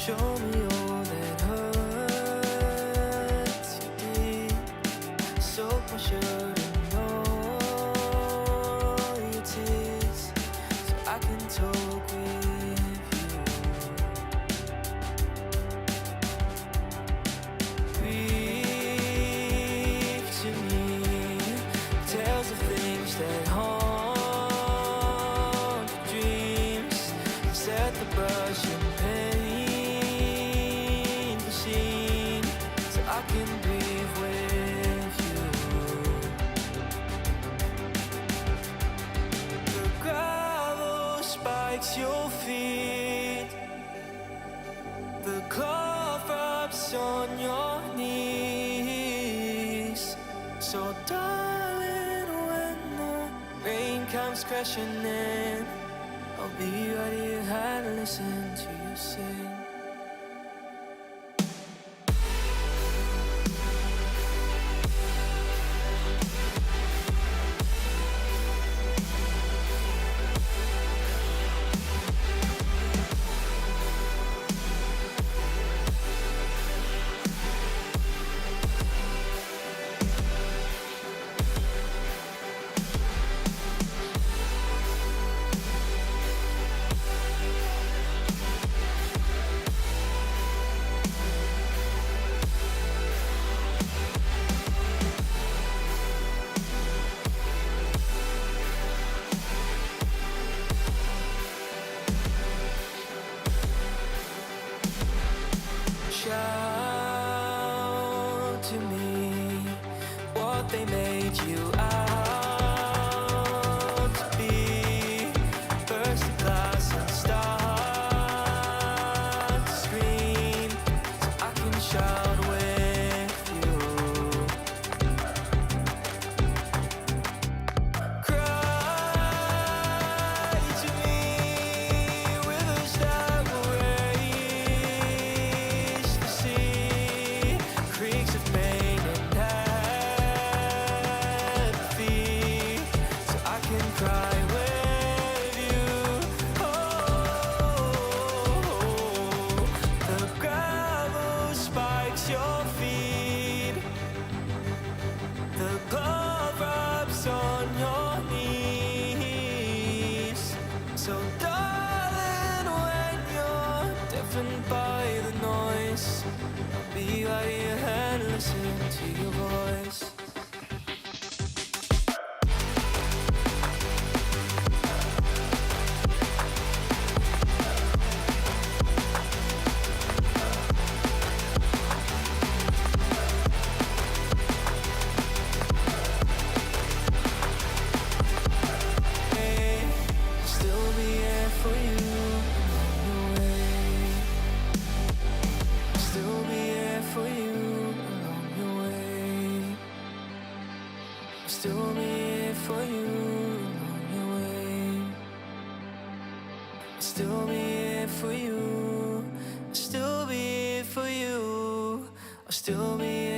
show me all that hurts you did. Soak my shirt in all your tears, so I can talk with you. Speak to me, tales of things that haunt your dreams. Set the brush and paint the scene, so I can breathe with you. The gravel spikes your feet, the cloth rubs on your knees. So darling, when the rain comes crashing in, I'll be right here and listen to you sing. Shout to me what they made you out to be. Burst the glass and start to scream, so I can shout with you. Cry to me rivers that will raise the sea, creeks of pain and apathy, so I can cry with you. Oh, the gravel spikes your feet, the glove rubs on your knees. So darling, when you're deafened by the noise, I'll be right here and listen to your voice. Still be here for you along the way. Still be here for you along your way. Still be here for you along your way. Still be here for you. Still be here for you. I'll still be here.